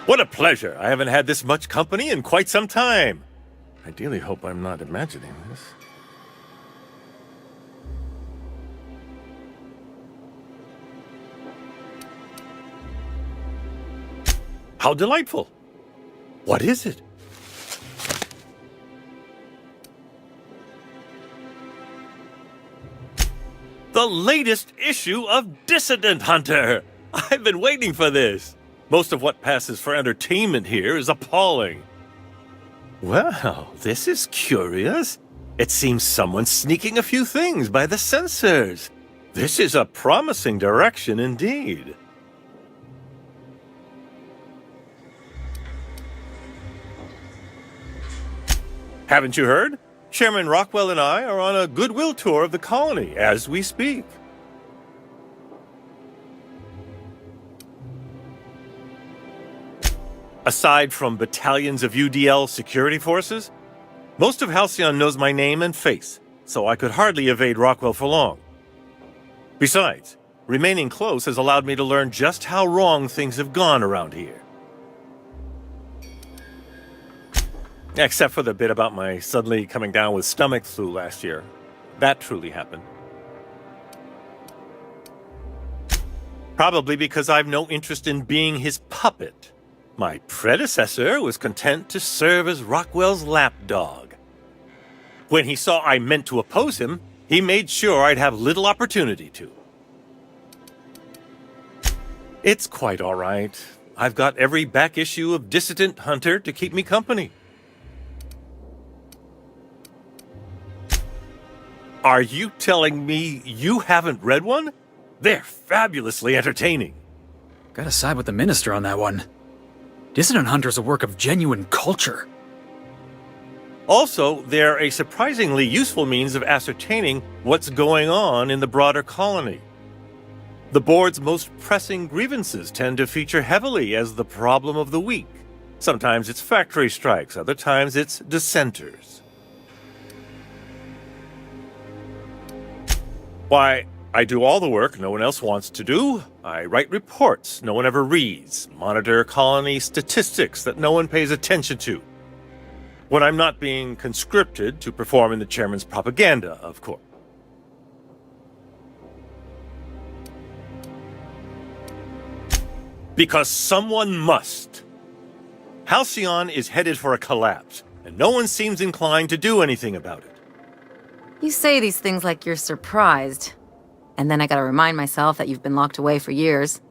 What a pleasure. I haven't had this much company in quite some time. I dearly hope I'm not imagining this. How delightful. What is it? The latest issue of Dissident Hunter! I've been waiting for this. Most of what passes for entertainment here is appalling. Well, this is curious. It seems someone's sneaking a few things by the sensors. This is a promising direction indeed. Haven't you heard? Chairman Rockwell and I are on a goodwill tour of the colony as we speak. Aside from battalions of UDL security forces, most of Halcyon knows my name and face, so I could hardly evade Rockwell for long. Besides, remaining close has allowed me to learn just how wrong things have gone around here. Except for the bit about my suddenly coming down with stomach flu last year. That truly happened. Probably because I've no interest in being his puppet. My predecessor was content to serve as Rockwell's lapdog. When he saw I meant to oppose him, he made sure I'd have little opportunity to. It's quite all right. I've got every back issue of Dissident Hunter to keep me company. Are you telling me you haven't read one? They're fabulously entertaining. Gotta side with the Minister on that one. Dissident Hunter's a work of genuine culture. Also, they're a surprisingly useful means of ascertaining what's going on in the broader colony. The board's most pressing grievances tend to feature heavily as the problem of the week. Sometimes it's factory strikes, other times it's dissenters. Why, I do all the work no one else wants to do. I write reports no one ever reads, monitor colony statistics that no one pays attention to. When I'm not being conscripted to perform in the chairman's propaganda, of course. Because someone must. Halcyon is headed for a collapse, and no one seems inclined to do anything about it. You say these things like you're surprised. And then I gotta remind myself that you've been locked away for years.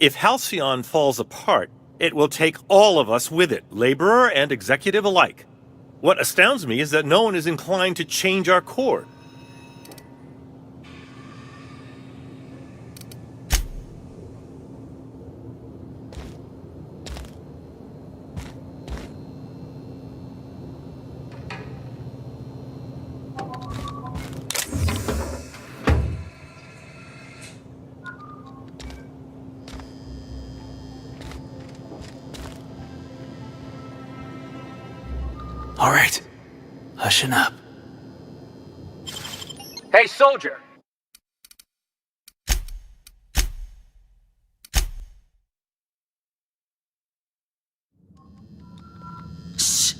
If Halcyon falls apart, it will take all of us with it, laborer and executive alike. What astounds me is that no one is inclined to change our course. All right, hushing up. Hey, soldier! Shh.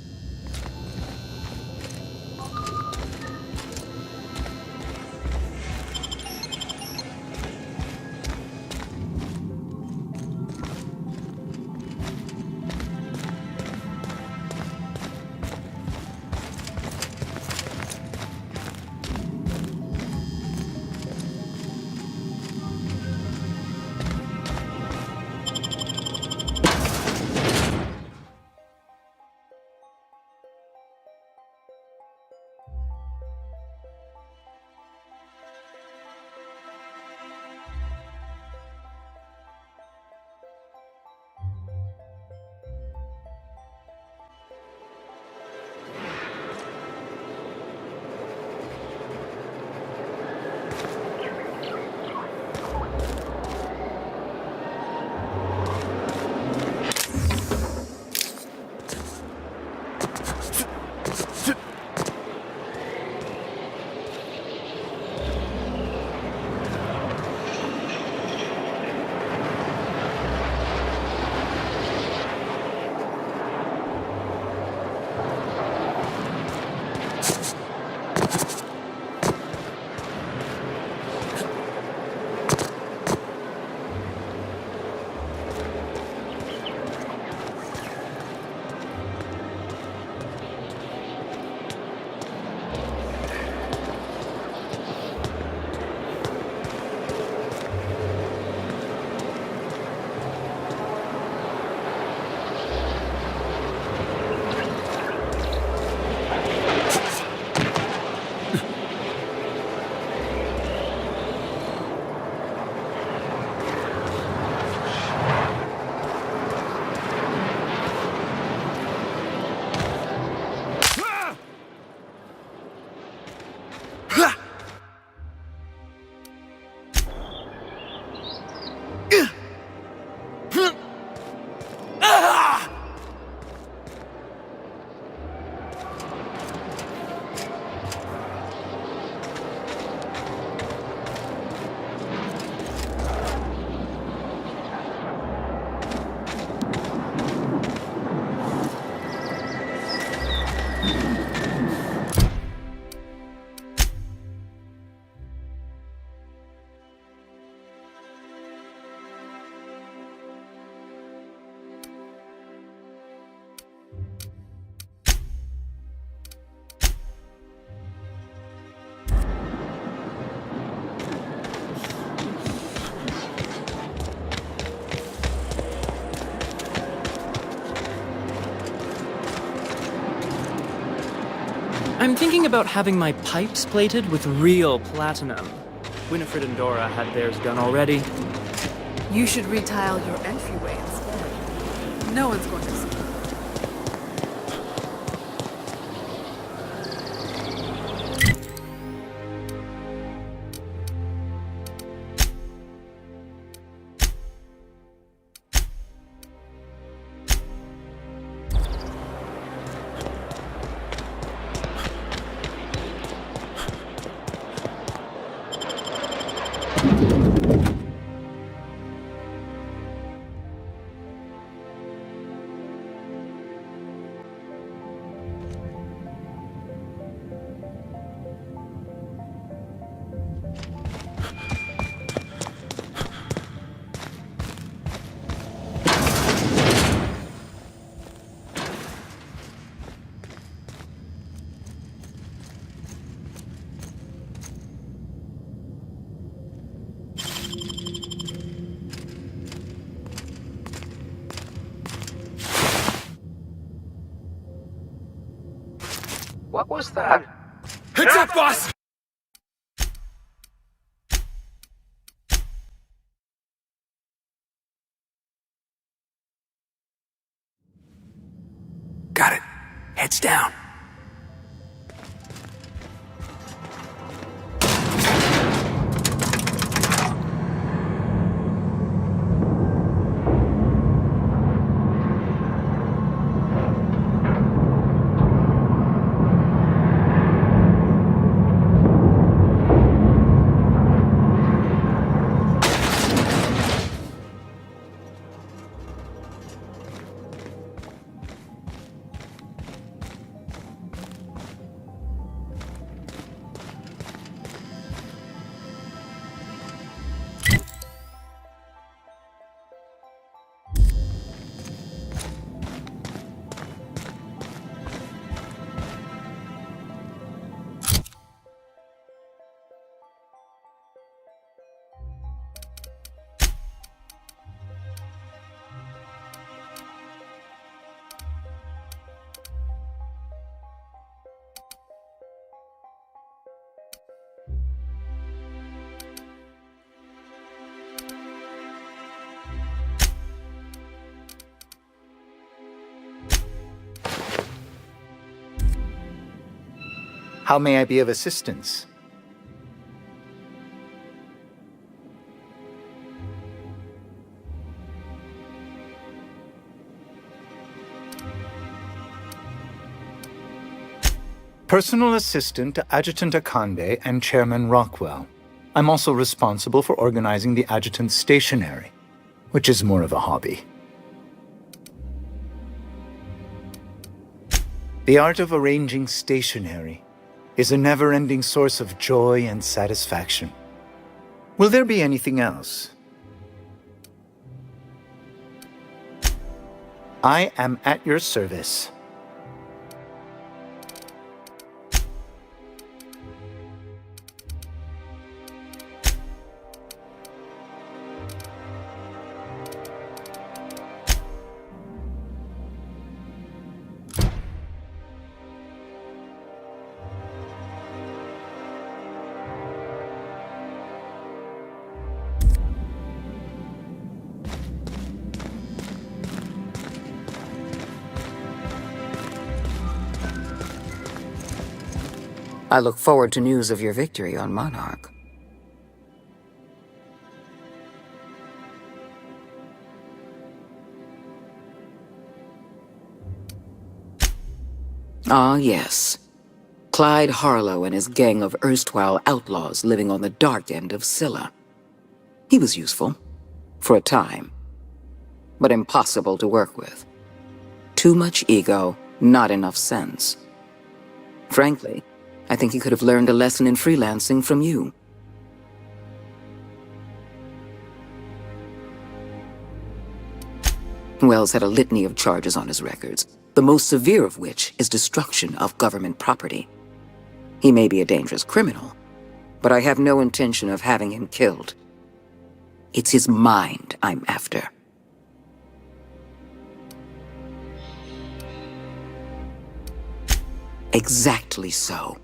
I'm thinking about having my pipes plated with real platinum. Winifred and Dora had theirs done already. You should retile your entryway instead. No one's going to see. What was that? Heads up, boss! Got it. Heads down. How may I be of assistance? Personal assistant to Adjutant Akande and Chairman Rockwell. I'm also responsible for organizing the adjutant's stationery, which is more of a hobby. The art of arranging stationery is a never-ending source of joy and satisfaction. Will there be anything else? I am at your service. I look forward to news of your victory on Monarch. Ah, yes. Clyde Harlow and his gang of erstwhile outlaws living on the dark end of Scylla. He was useful. For a time. But impossible to work with. Too much ego, not enough sense. Frankly, I think he could have learned a lesson in freelancing from you. Wells had a litany of charges on his records, the most severe of which is destruction of government property. He may be a dangerous criminal, but I have no intention of having him killed. It's his mind I'm after. Exactly so.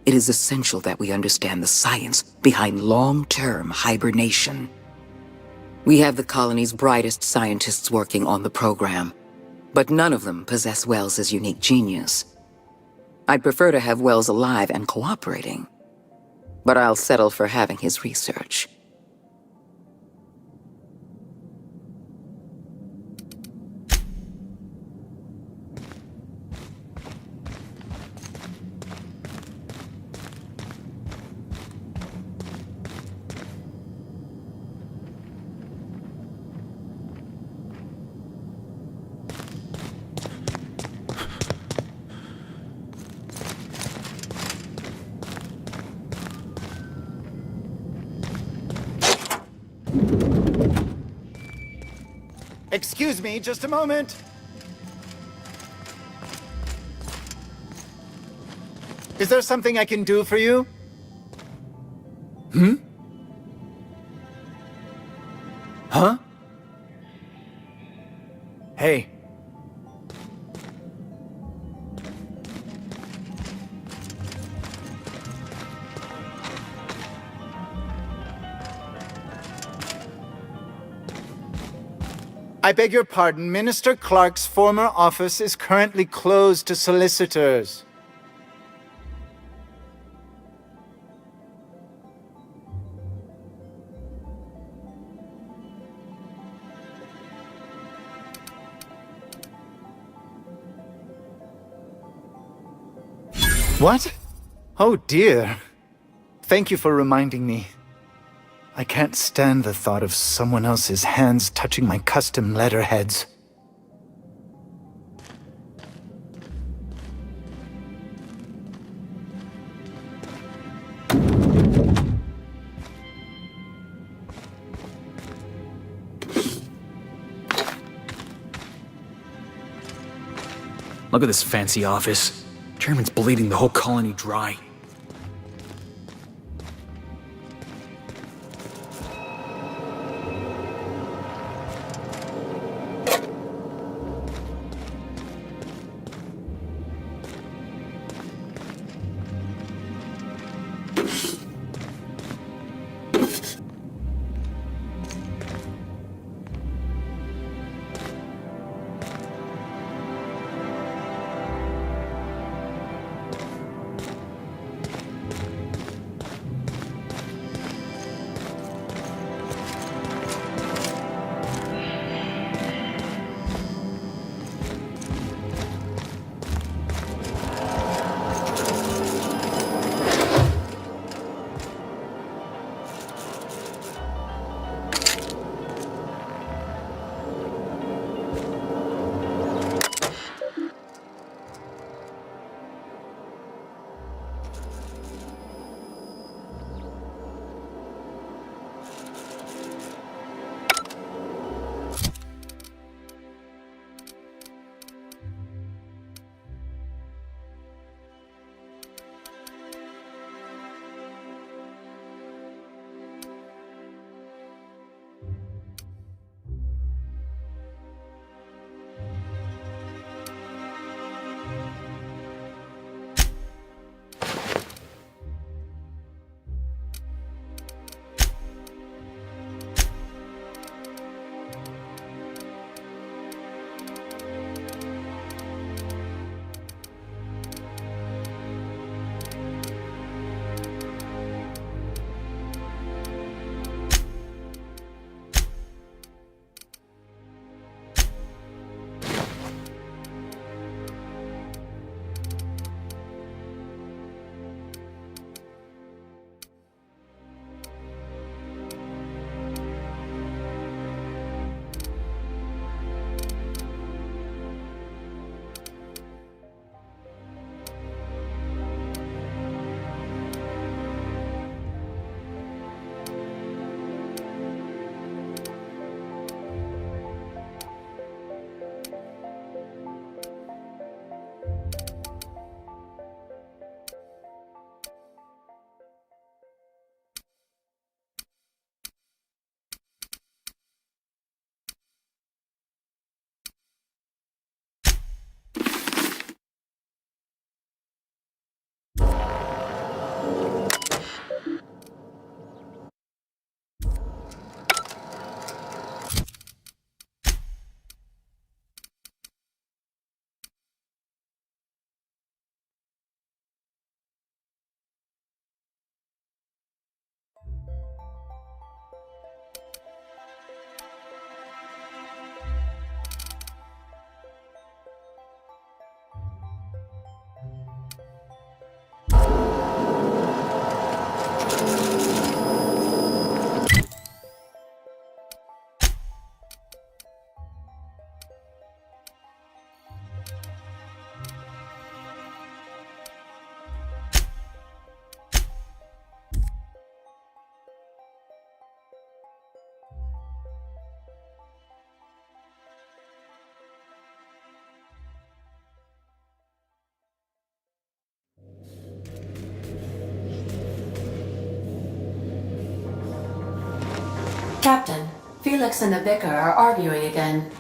It is essential that we understand the science behind long-term hibernation. We have the colony's brightest scientists working on the program, but none of them possess Wells's unique genius. I'd prefer to have Wells alive and cooperating, but I'll settle for having his research. Excuse me, just a moment. Is there something I can do for you? Huh? Hey. I beg your pardon, Minister Clark's former office is currently closed to solicitors. What? Oh dear. Thank you for reminding me. I can't stand the thought of someone else's hands touching my custom letterheads. Look at this fancy office. Chairman's bleeding the whole colony dry. Captain, Felix and the Vicar are arguing again.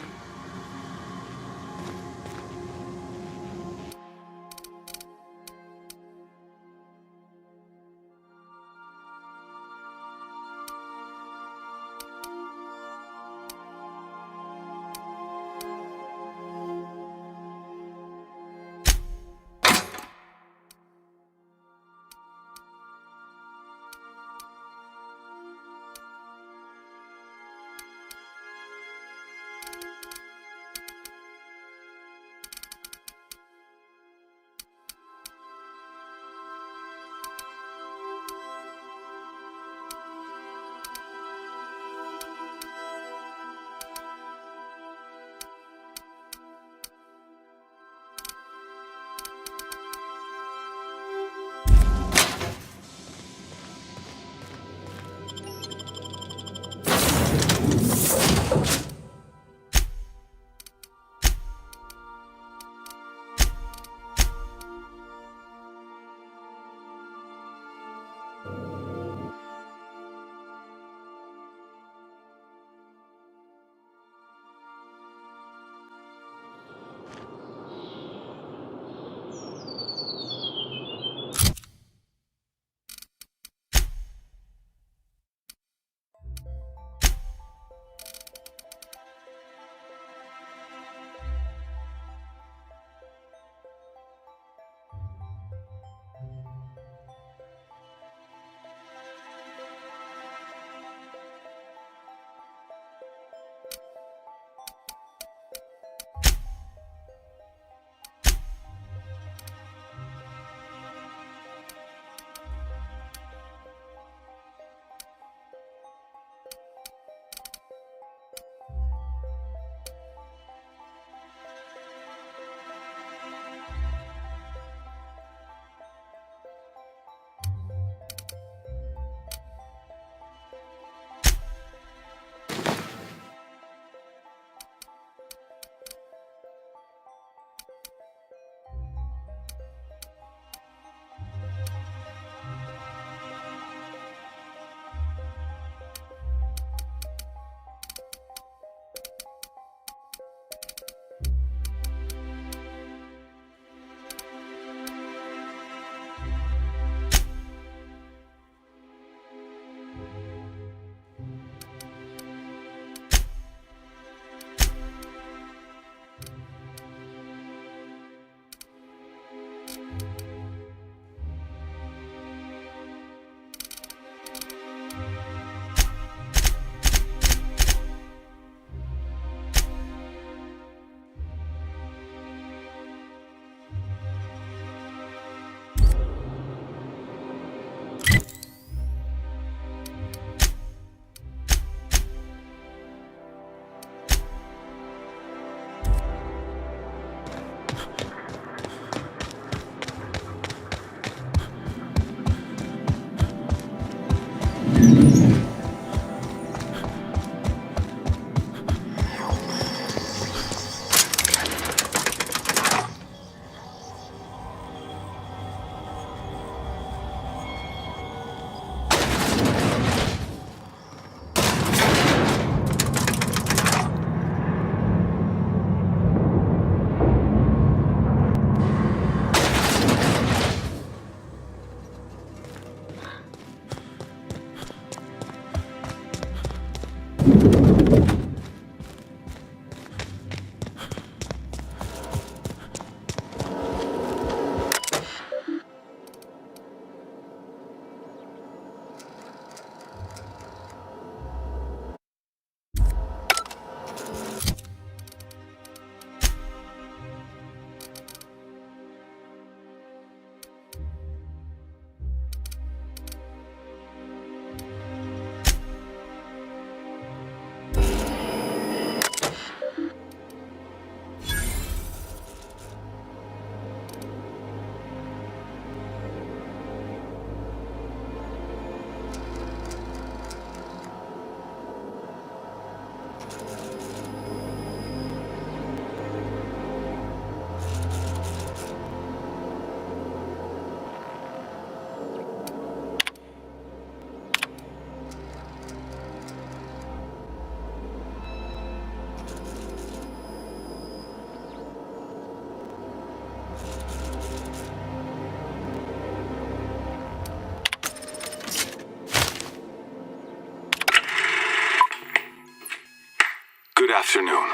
Good afternoon.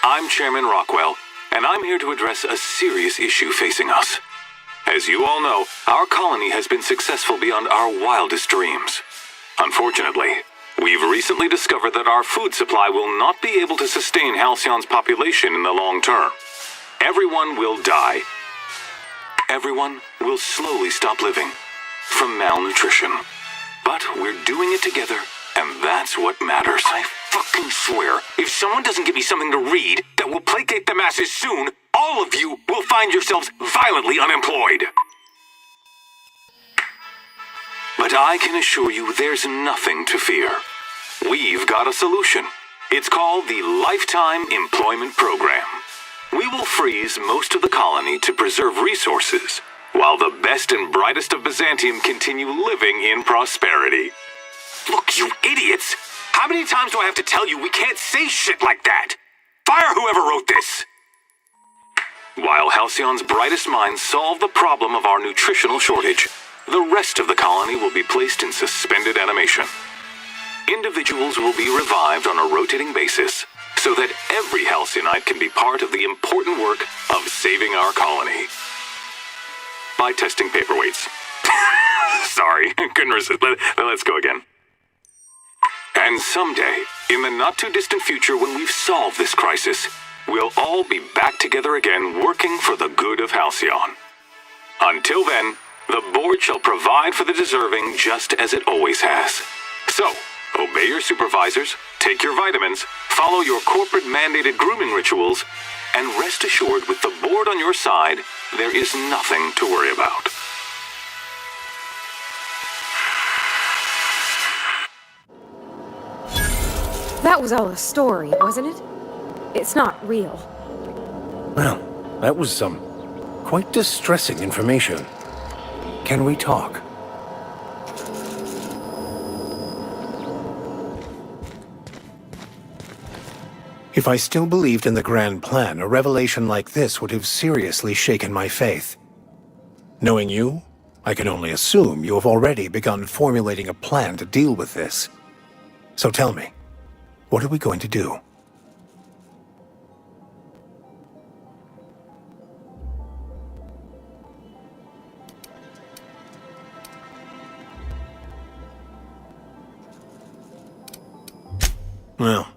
I'm Chairman Rockwell, and I'm here to address a serious issue facing us. As you all know, our colony has been successful beyond our wildest dreams. Unfortunately, we've recently discovered that our food supply will not be able to sustain Halcyon's population in the long term. Everyone will die. Everyone will slowly stop living from malnutrition. But we're doing it together, and that's what matters. I fucking swear, if someone doesn't give me something to read that will placate the masses soon, all of you will find yourselves violently unemployed. But I can assure you there's nothing to fear. We've got a solution. It's called the Lifetime Employment Program. We will freeze most of the colony to preserve resources, while the best and brightest of Byzantium continue living in prosperity. Look, you idiots! How many times do I have to tell you we can't say shit like that? Fire whoever wrote this! While Halcyon's brightest minds solve the problem of our nutritional shortage, the rest of the colony will be placed in suspended animation. Individuals will be revived on a rotating basis, so that every Halcyonite can be part of the important work of saving our colony. By testing paperweights. Sorry, couldn't resist. Let's go again. And someday, in the not-too-distant future when we've solved this crisis, we'll all be back together again working for the good of Halcyon. Until then, the board shall provide for the deserving just as it always has. So, obey your supervisors, take your vitamins, follow your corporate-mandated grooming rituals, and rest assured with the board on your side, there is nothing to worry about. That was all a story, wasn't it? It's not real. Well, that was some quite distressing information. Can we talk? If I still believed in the grand plan, a revelation like this would have seriously shaken my faith. Knowing you, I can only assume you have already begun formulating a plan to deal with this. So tell me, what are we going to do? Well,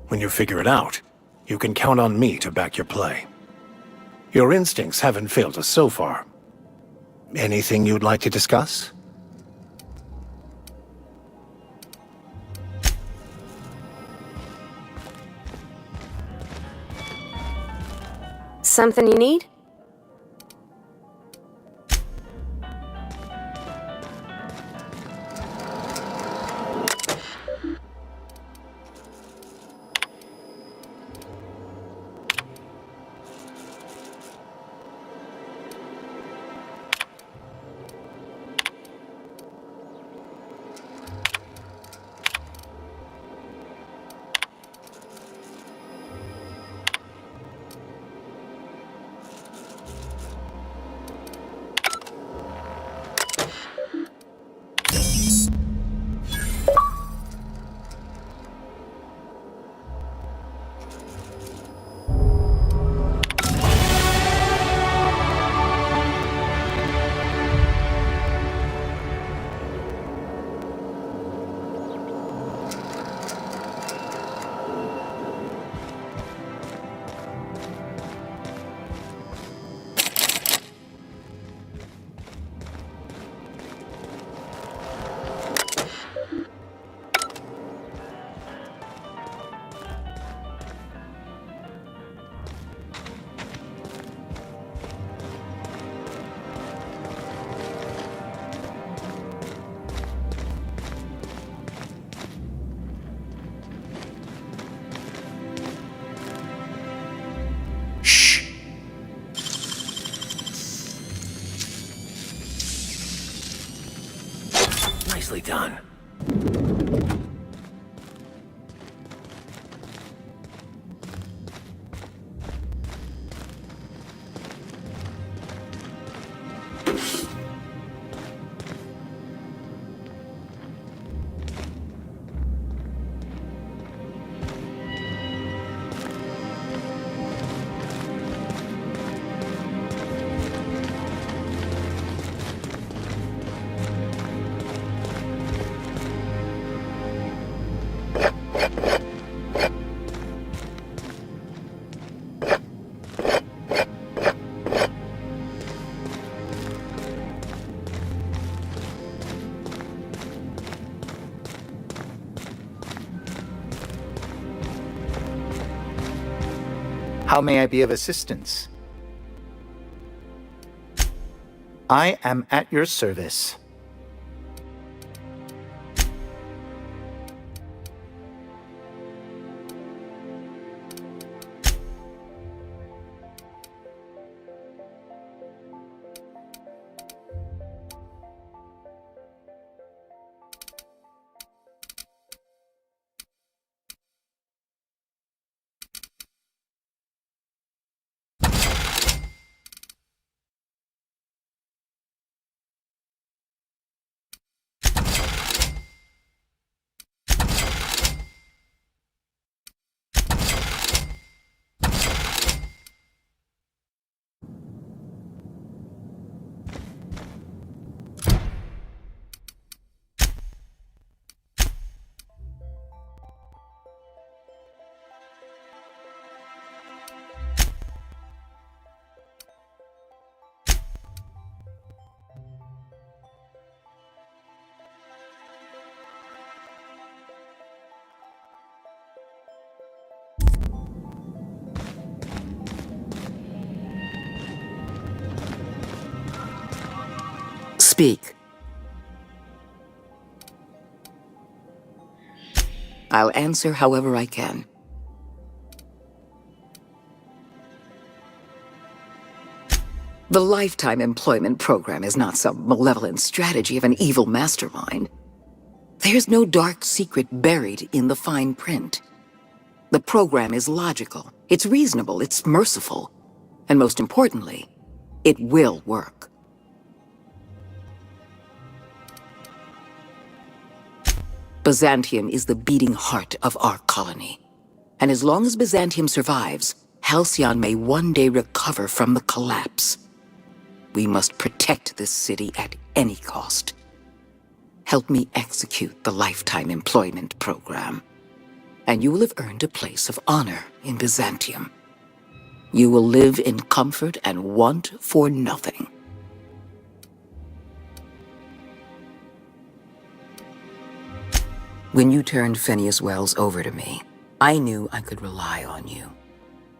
when you figure it out, you can count on me to back your play. Your instincts haven't failed us so far. Anything you'd like to discuss? Something you need? Nicely done. How may I be of assistance? I am at your service. Speak. I'll answer however I can. The lifetime employment program is not some malevolent strategy of an evil mastermind. There's no dark secret buried in the fine print. The program is logical, it's reasonable, it's merciful, and most importantly, it will work. Byzantium is the beating heart of our colony. And as long as Byzantium survives, Halcyon may one day recover from the collapse. We must protect this city at any cost. Help me execute the lifetime employment program, and you will have earned a place of honor in Byzantium. You will live in comfort and want for nothing. When you turned Phineas Wells over to me, I knew I could rely on you.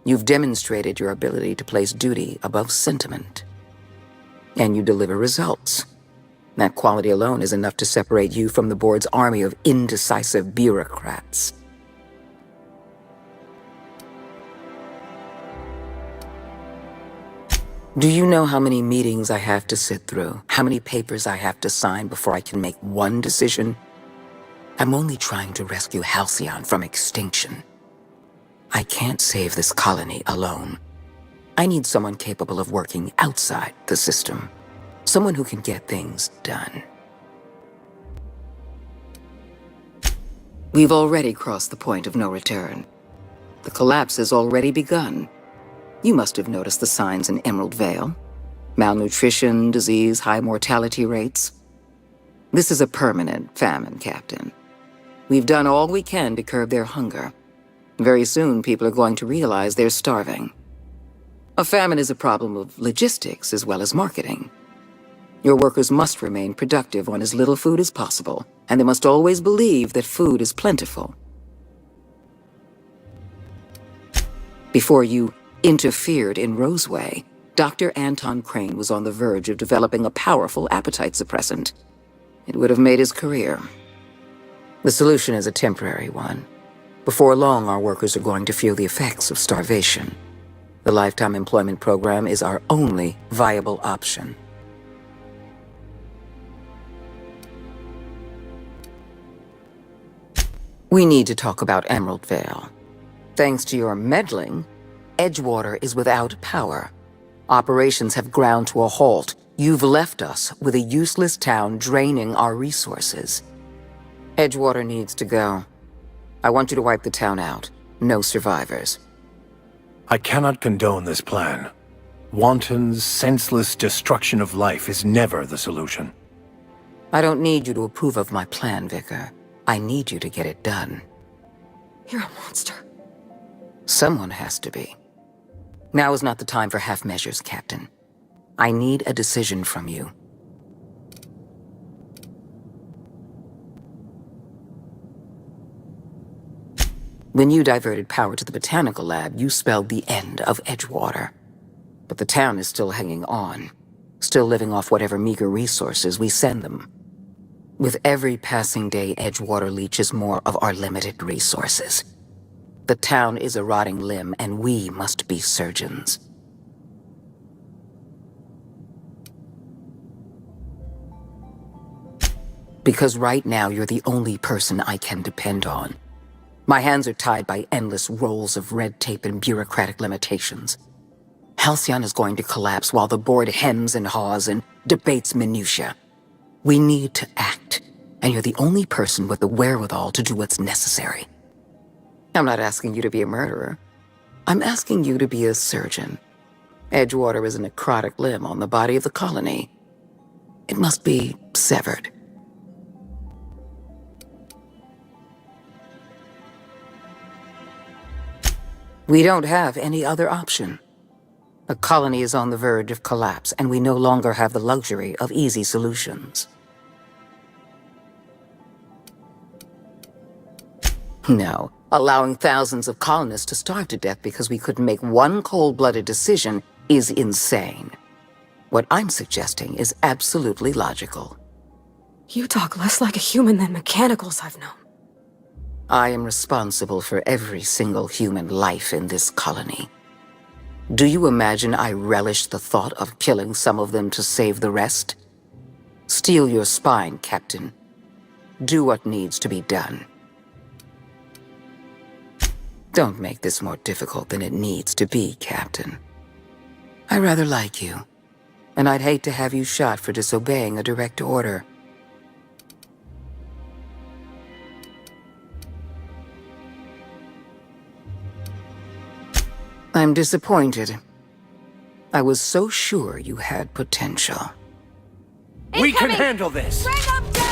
You've demonstrated your ability to place duty above sentiment. And you deliver results. That quality alone is enough to separate you from the board's army of indecisive bureaucrats. Do you know how many meetings I have to sit through? How many papers I have to sign before I can make one decision? I'm only trying to rescue Halcyon from extinction. I can't save this colony alone. I need someone capable of working outside the system. Someone who can get things done. We've already crossed the point of no return. The collapse has already begun. You must have noticed the signs in Emerald Vale. Malnutrition, disease, high mortality rates. This is a permanent famine, Captain. We've done all we can to curb their hunger. Very soon, people are going to realize they're starving. A famine is a problem of logistics as well as marketing. Your workers must remain productive on as little food as possible, and they must always believe that food is plentiful. Before you interfered in Roseway, Dr. Anton Crane was on the verge of developing a powerful appetite suppressant. It would have made his career. The solution is a temporary one. Before long, our workers are going to feel the effects of starvation. The lifetime employment program is our only viable option. We need to talk about Emerald Vale. Thanks to your meddling, Edgewater is without power. Operations have ground to a halt. You've left us with a useless town draining our resources. Edgewater needs to go. I want you to wipe the town out. No survivors. I cannot condone this plan. Wanton, senseless destruction of life is never the solution. I don't need you to approve of my plan, Vicar. I need you to get it done. You're a monster. Someone has to be. Now is not the time for half measures, Captain. I need a decision from you. When you diverted power to the botanical lab, you spelled the end of Edgewater. But the town is still hanging on, still living off whatever meager resources we send them. With every passing day, Edgewater leeches more of our limited resources. The town is a rotting limb, and we must be surgeons. Because right now, you're the only person I can depend on. My hands are tied by endless rolls of red tape and bureaucratic limitations. Halcyon is going to collapse while the board hems and haws and debates minutiae. We need to act, and you're the only person with the wherewithal to do what's necessary. I'm not asking you to be a murderer. I'm asking you to be a surgeon. Edgewater is a necrotic limb on the body of the colony. It must be severed. We don't have any other option. The colony is on the verge of collapse, and we no longer have the luxury of easy solutions. No, allowing thousands of colonists to starve to death because we couldn't make one cold-blooded decision is insane. What I'm suggesting is absolutely logical. You talk less like a human than mechanicals I've known. I am responsible for every single human life in this colony. Do you imagine I relish the thought of killing some of them to save the rest? Steel your spine, Captain. Do what needs to be done. Don't make this more difficult than it needs to be, Captain. I rather like you, and I'd hate to have you shot for disobeying a direct order. I'm disappointed. I was so sure you had potential. We can handle this! Bring them down!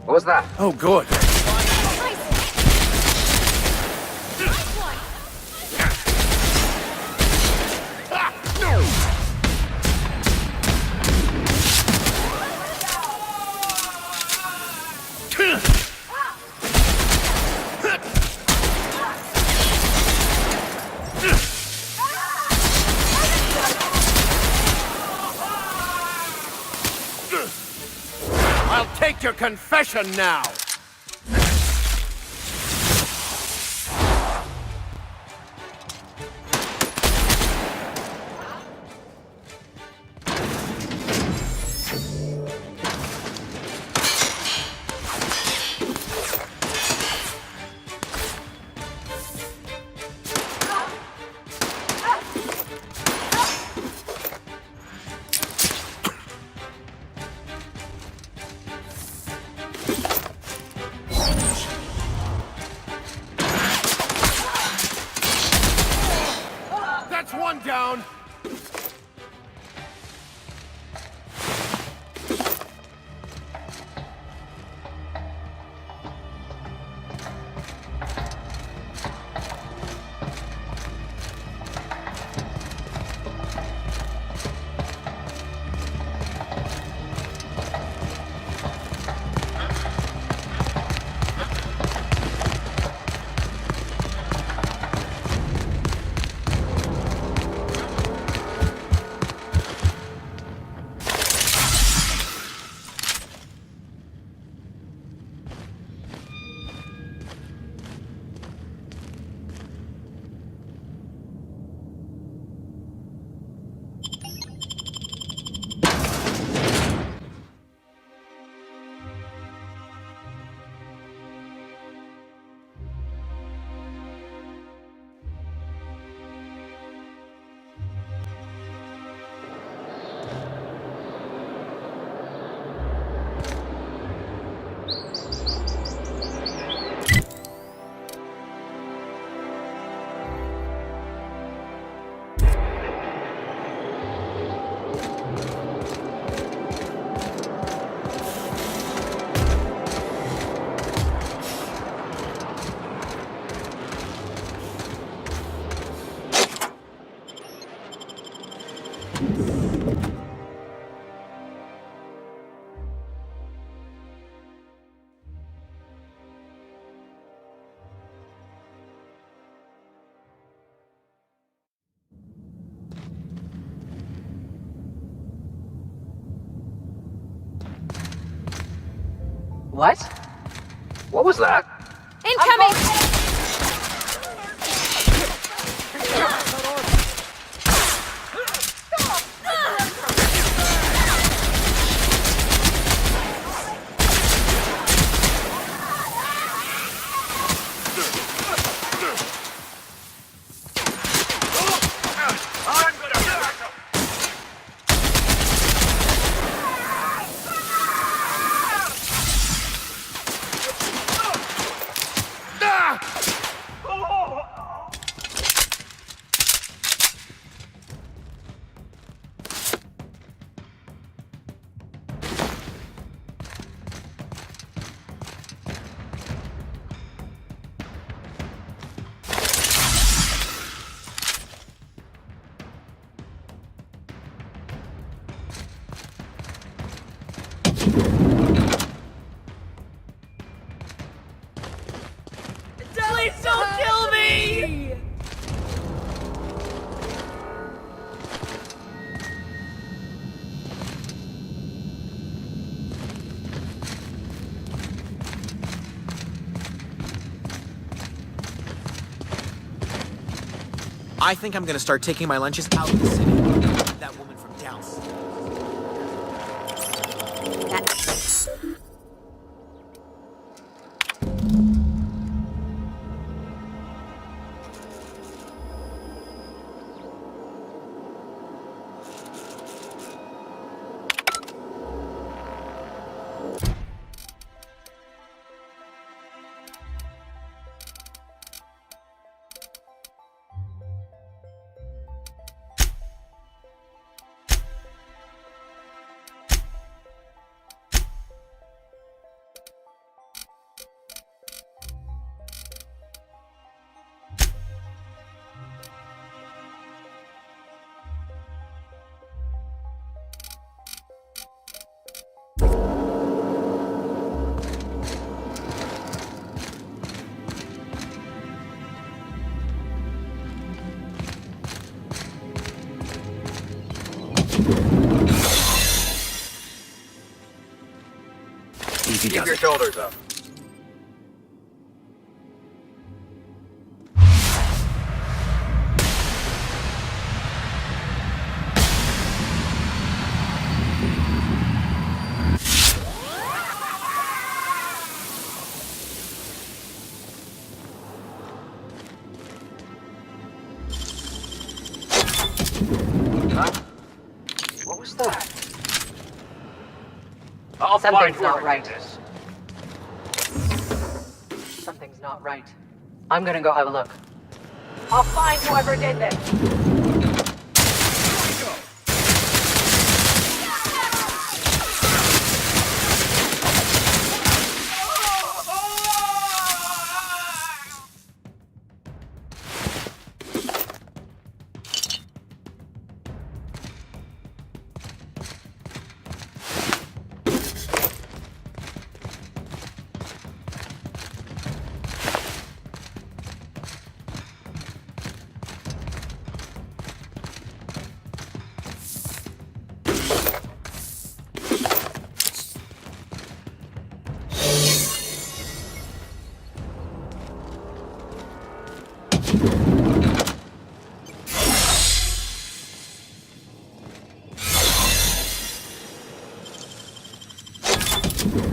What was that? Oh, good. I'll take your confession now! One down! What? What was that? Incoming! Please don't kill me! I think I'm gonna start taking my lunches out of the city. That woman from down south. Easy Keep does your it. shoulders up. Huh? What was that? I'll find Something's not whoever right. did this. Something's not right. I'm gonna go have a look. I'll find whoever did this.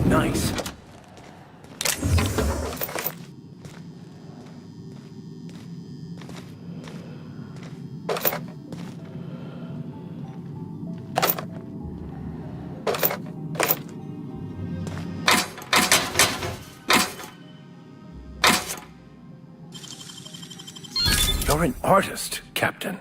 Nice. You're an artist, Captain.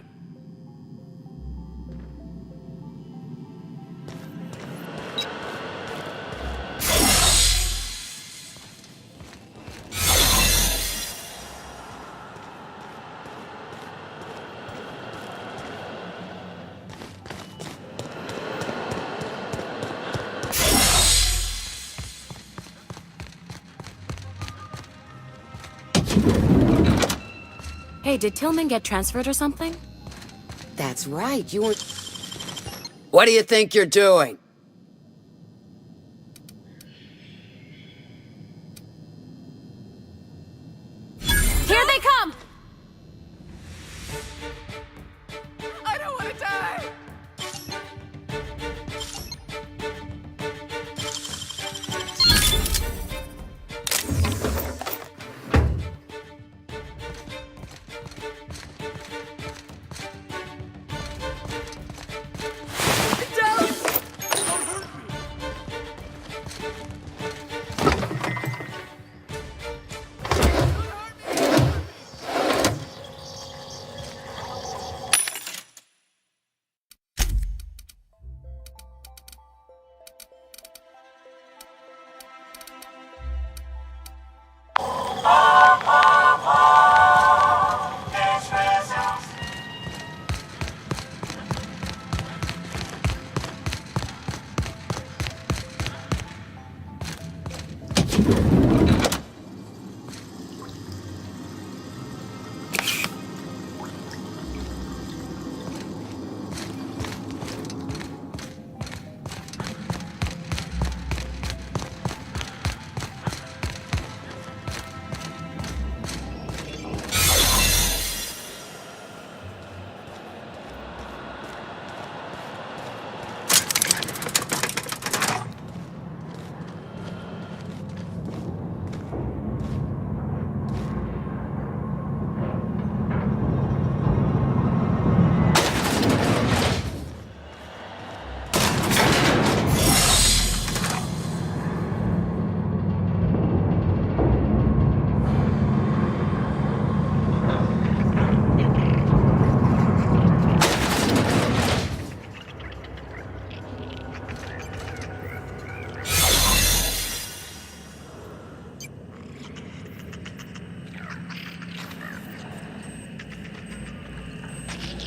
Hey, did Tillman get transferred or something? That's right, you were... What do you think you're doing? Here they come! I don't want to die!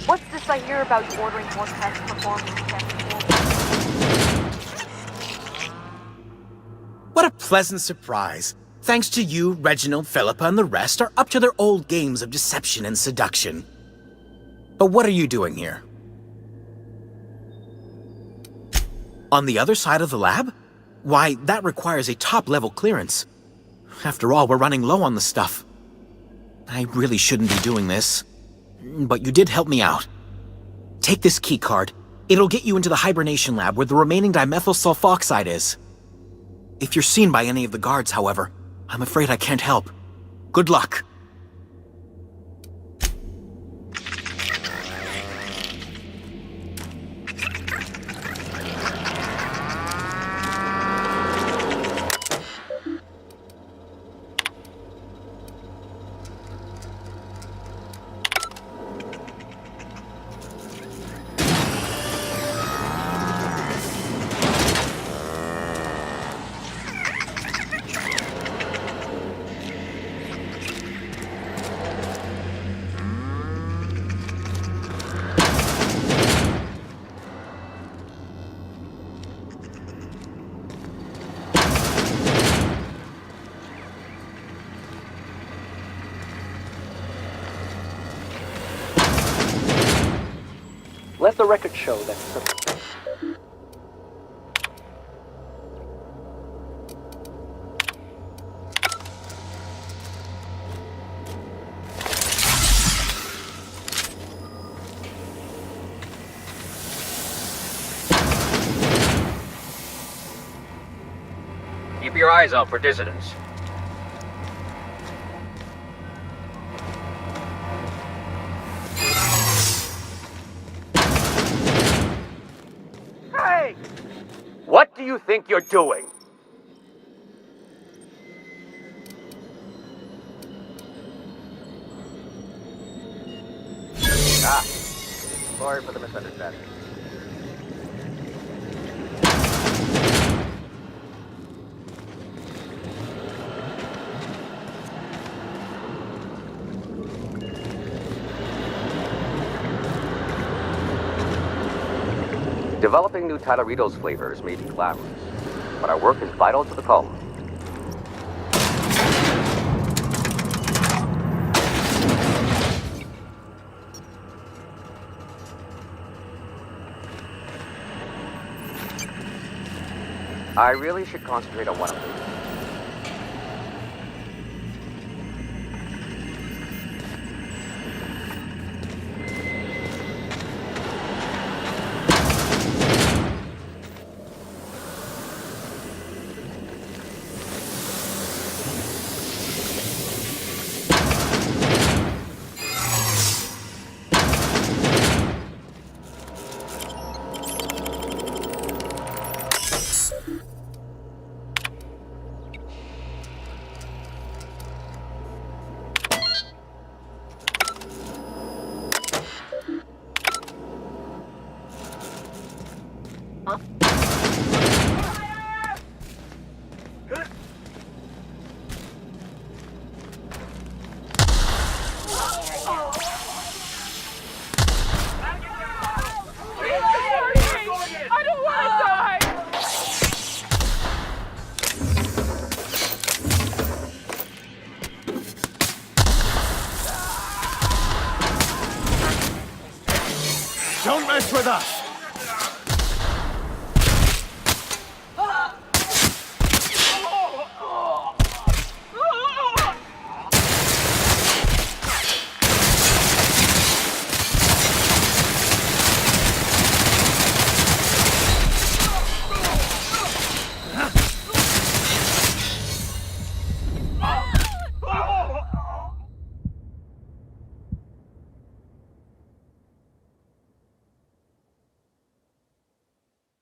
What's this I hear about you ordering more tests performed in What a pleasant surprise. Thanks to you, Reginald, Philippa, and the rest are up to their old games of deception and seduction. But what are you doing here? On the other side of the lab? Why, that requires a top-level clearance. After all, we're running low on the stuff. I really shouldn't be doing this. But you did help me out. Take this key card. It'll get you into the hibernation lab where the remaining dimethyl sulfoxide is. If you're seen by any of the guards, however, I'm afraid I can't help. Good luck. Let the record show that... Keep your eyes out for dissidents. Hey! What do you think you're doing? Ah, sorry for the misunderstanding. Developing new Tyleritos flavors may be glamorous, but our work is vital to the cause. I really should concentrate on one of them. Huh?